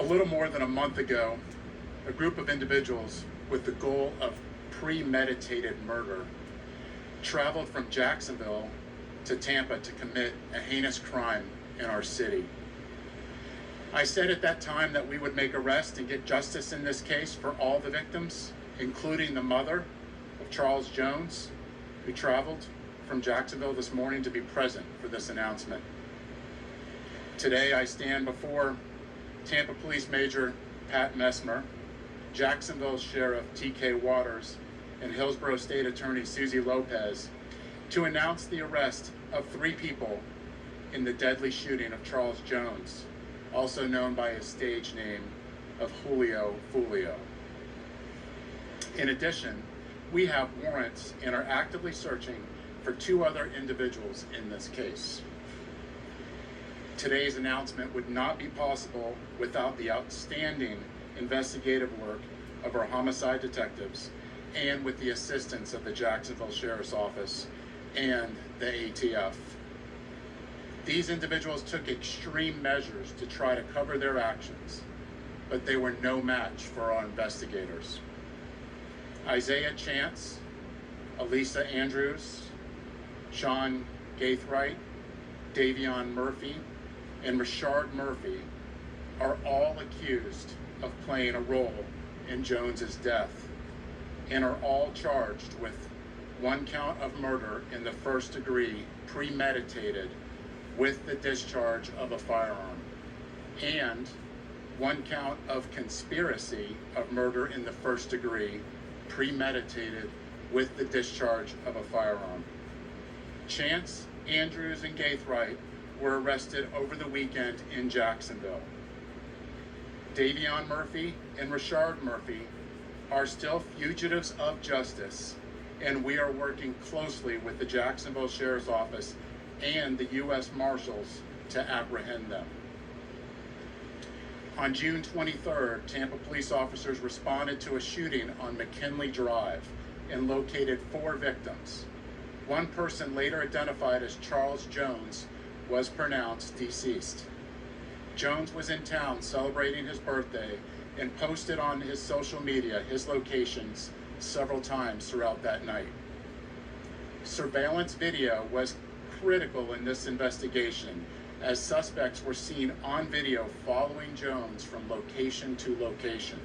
little more than a month ago, a group of individuals with the goal of premeditated murder traveled from Jacksonville to Tampa to commit a heinous crime in our city. I said at that time that we would make arrests and get justice in this case for all the victims, including the mother of Charles Jones, who traveled from Jacksonville this morning to be present for this announcement. Today I stand before Tampa Police Major Pat Messmer, Jacksonville Sheriff T.K. Waters, and Hillsborough State Attorney Susie Lopez to announce the arrest of 3 people in the deadly shooting of Charles Jones, also known by his stage name of Julio Foolio. In addition, we have warrants and are actively searching for 2 other individuals in this case. Today's announcement would not be possible without the outstanding investigative work of our homicide detectives and with the assistance of the Jacksonville Sheriff's Office and the ATF. These individuals took extreme measures to try to cover their actions, but they were no match for our investigators. Isaiah Chance, Elisa Andrews, Sean Gaithright, Davion Murphy, and Richard Murphy are all accused of playing a role in Jones's death and are all charged with 1 count of murder in the first degree premeditated with the discharge of a firearm, and 1 count of conspiracy of murder in the first degree premeditated with the discharge of a firearm. Chance, Andrews, and Gaithright were arrested over the weekend in Jacksonville. Davion Murphy and Richard Murphy are still fugitives of justice, and we are working closely with the Jacksonville Sheriff's Office and the U.S. Marshals to apprehend them. On June 23rd, Tampa police officers responded to a shooting on McKinley Drive and located 4 victims. 1 person, later identified as Charles Jones, was pronounced deceased. Jones was in town celebrating his birthday and posted on his social media his locations several times throughout that night. Surveillance video was critical in this investigation, as suspects were seen on video following Jones from location to location.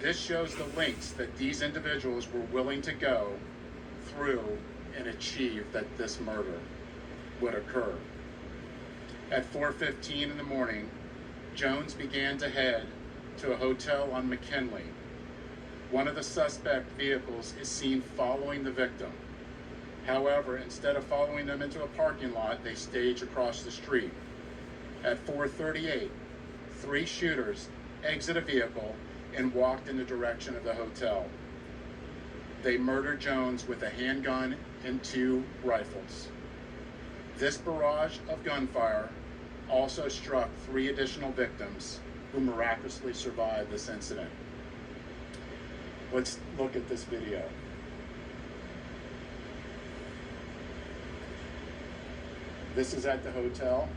This shows the lengths that these individuals were willing to go through and achieve that this murder would occur. At 4:15 in the morning, Jones began to head to a hotel on McKinley. One of the suspect vehicles is seen following the victim. However, instead of following them into a parking lot, they stage across the street. At 4:38, 3 shooters exit a vehicle and walked in the direction of the hotel. They murdered Jones with a handgun and 2 rifles. This barrage of gunfire also struck 3 additional victims who miraculously survived this incident. Let's look at this video. This is at the hotel,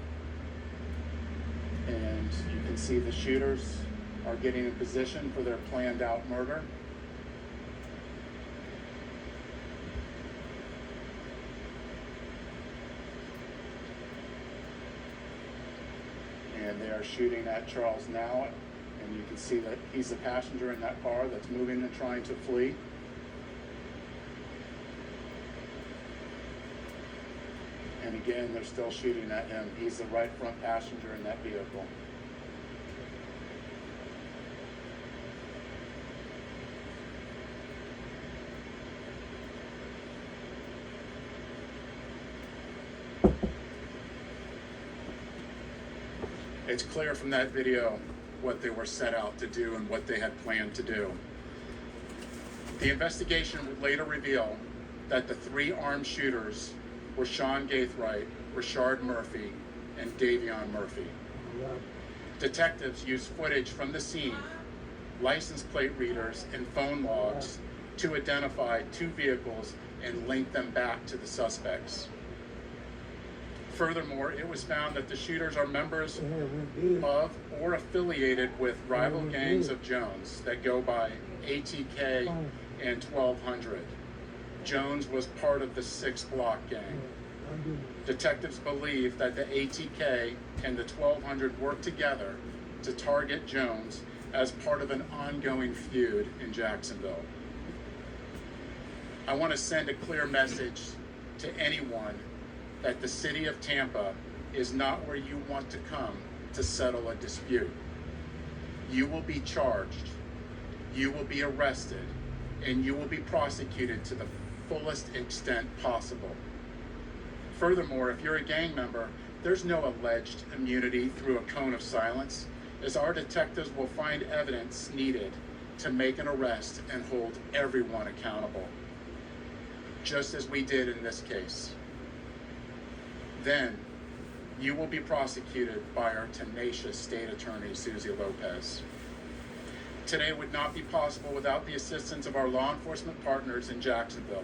and you can see the shooters are getting in position for their planned out murder. And they are shooting at Charles now, and you can see that he's the passenger in that car that's moving and trying to flee. And again, they're still shooting at him. He's the right front passenger in that vehicle. It's clear from that video what they were set out to do and what they had planned to do. The investigation would later reveal that the 3 armed shooters were Sean Gaithright, Richard Murphy, and Davion Murphy. Detectives used footage from the scene, license plate readers, and phone logs to identify 2 vehicles and link them back to the suspects. Furthermore, it was found that the shooters are members of or affiliated with rival gangs of Jones that go by ATK and 1200. Jones was part of the 6 Block gang. Detectives believe that the ATK and the 1200 worked together to target Jones as part of an ongoing feud in Jacksonville. I want to send a clear message to anyone that the city of Tampa is not where you want to come to settle a dispute. You will be charged, you will be arrested, and you will be prosecuted to the fullest extent possible. Furthermore, if you're a gang member, there's no alleged immunity through a cone of silence, as our detectives will find evidence needed to make an arrest and hold everyone accountable, just as we did in this case. Then, you will be prosecuted by our tenacious state attorney, Susie Lopez. Today would not be possible without the assistance of our law enforcement partners in Jacksonville,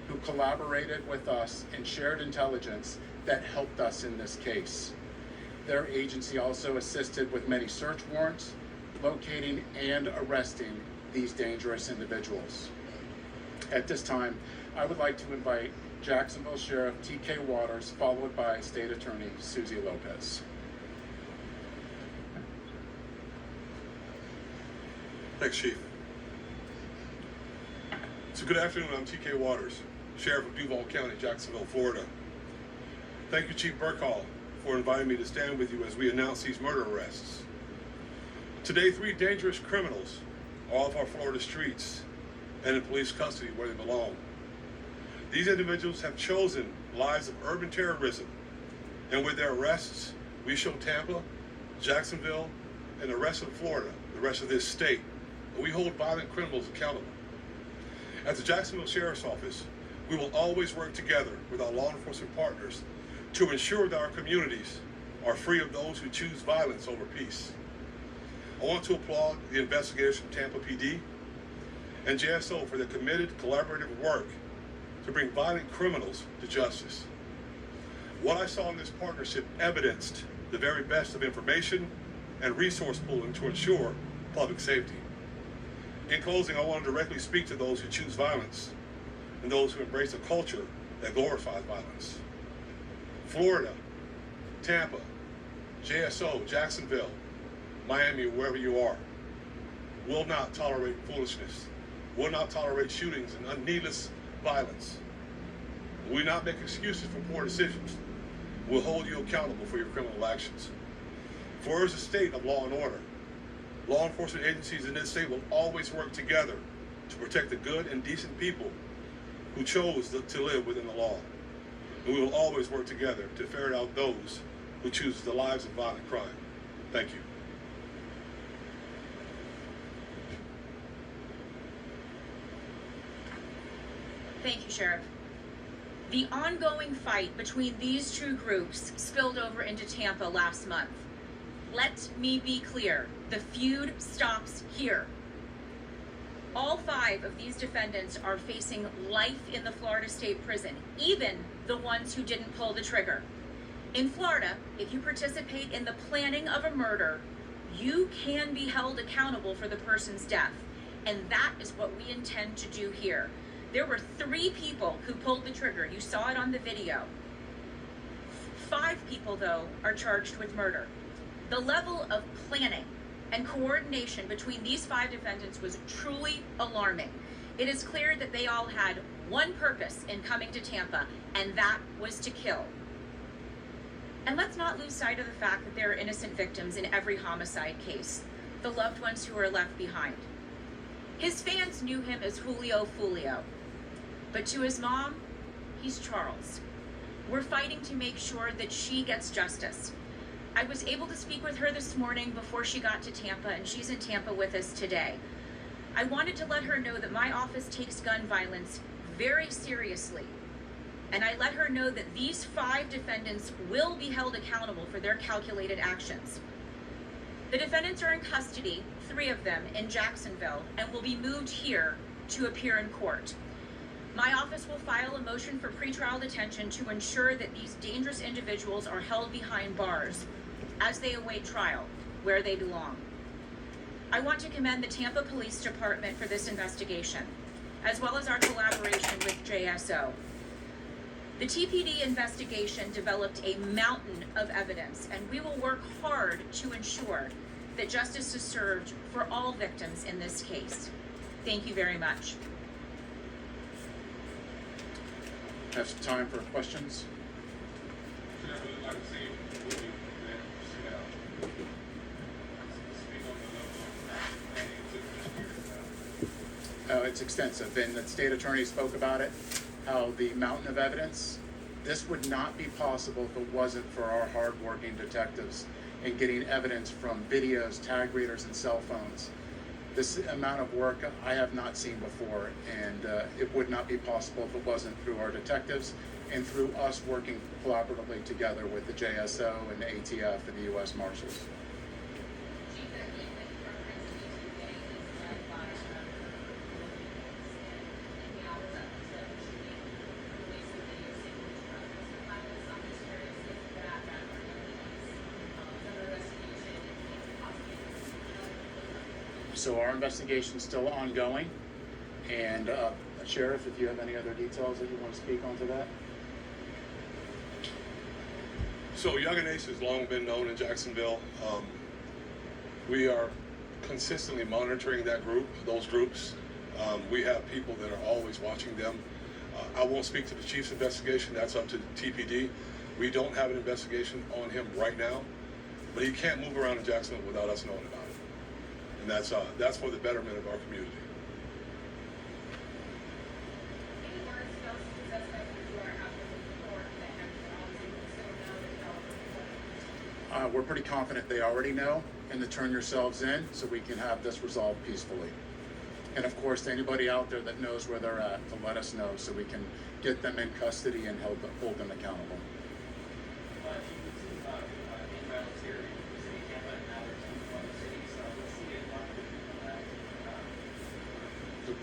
who collaborated with us and shared intelligence that helped us in this case. Their agency also assisted with many search warrants, locating and arresting these dangerous individuals. At this time, I would like to invite Jacksonville Sheriff T.K. Waters, followed by State Attorney Susie Lopez. Thanks, Chief. So good afternoon, I'm T.K. Waters, Sheriff of Duval County, Jacksonville, Florida. Thank you, Chief Burkhall, for inviting me to stand with you as we announce these murder arrests. Today, 3 dangerous criminals are off our Florida streets and in police custody where they belong. These individuals have chosen lives of urban terrorism, and with their arrests, we show Tampa, Jacksonville, and the rest of Florida, the rest of this state, that we hold violent criminals accountable. At the Jacksonville Sheriff's Office, we will always work together with our law enforcement partners to ensure that our communities are free of those who choose violence over peace. I want to applaud the investigators from Tampa PD and JSO for their committed collaborative work to bring violent criminals to justice. What I saw in this partnership evidenced the very best of information and resource pooling to ensure public safety. In closing, I want to directly speak to those who choose violence and those who embrace a culture that glorifies violence. Florida, Tampa, JSO, Jacksonville, Miami, wherever you are, will not tolerate foolishness, will not tolerate shootings and needless violence. We will not make excuses for poor decisions. We'll hold you accountable for your criminal actions. Florida is a state of law and order. Law enforcement agencies in this state will always work together to protect the good and decent people who chose to live within the law. And we will always work together to ferret out those who choose the lives of violent crime. Thank you. Thank you, Sheriff. The ongoing fight between these two groups spilled over into Tampa last month. Let me be clear, the feud stops here. All 5 of these defendants are facing life in the Florida State Prison, even the ones who didn't pull the trigger. In Florida, if you participate in the planning of a murder, you can be held accountable for the person's death. And that is what we intend to do here. There were 3 people who pulled the trigger. You saw it on the video. 5 people, though, are charged with murder. The level of planning and coordination between these 5 defendants was truly alarming. It is clear that they all had one purpose in coming to Tampa, and that was to kill. And let's not lose sight of the fact that there are innocent victims in every homicide case, the loved ones who are left behind. His fans knew him as Julio, foolio. But to his mom, he's Charles. We're fighting to make sure that she gets justice. I was able to speak with her this morning before she got to Tampa, and she's in Tampa with us today. I wanted to let her know that my office takes gun violence very seriously. And I let her know that these 5 defendants will be held accountable for their calculated actions. The defendants are in custody, 3 of them, in Jacksonville, and will be moved here to appear in court. My office will file a motion for pretrial detention to ensure that these dangerous individuals are held behind bars as they await trial, where they belong. I want to commend the Tampa Police Department for this investigation, as well as our collaboration with JSO. The TPD investigation developed a mountain of evidence, and we will work hard to ensure that justice is served for all victims in this case. Thank you very much. Have some time for questions. It's extensive, and the state attorney spoke about it, how the mountain of evidence, this would not be possible if it wasn't for our hardworking detectives in getting evidence from videos, tag readers, and cell phones. This amount of work I have not seen before, and it would not be possible if it wasn't through our detectives and through us working collaboratively together with the JSO and the ATF and the U.S. Marshals. So our investigation is still ongoing, and Sheriff, if you have any other details that you want to speak onto that. So Young and Ace has long been known in Jacksonville. We are consistently monitoring those groups. We have people that are always watching them. I won't speak to the chief's investigation. That's up to the TPD. We don't have an investigation on him right now, but he can't move around in Jacksonville without us knowing about it. And that's for the betterment of our community. We're pretty confident they already know, and to turn yourselves in so we can have this resolved peacefully. And of course, anybody out there that knows where they're at, to let us know so we can get them in custody and hold them accountable.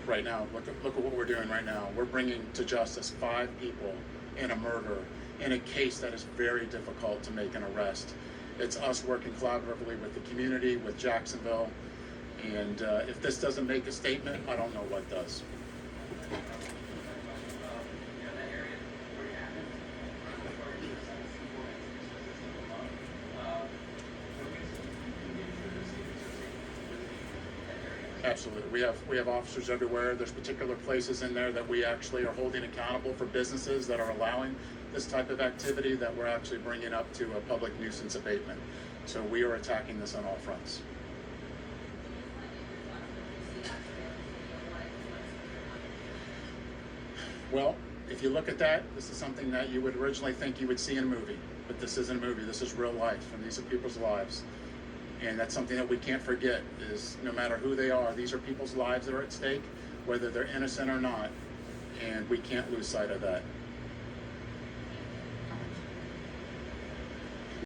Right now, look at what we're doing right now. We're bringing to justice 5 people in a murder in a case that is very difficult to make an arrest. It's us working collaboratively with the community, with Jacksonville, and if this doesn't make a statement, I don't know what does. Absolutely. We have officers everywhere. There's particular places in there that we actually are holding accountable for businesses that are allowing this type of activity that we're actually bringing up to a public nuisance abatement. So we are attacking this on all fronts. Well, if you look at that, this is something that you would originally think you would see in a movie, but this isn't a movie. This is real life, and these are people's lives. And that's something that we can't forget, is no matter who they are, these are people's lives that are at stake, whether they're innocent or not, and we can't lose sight of that.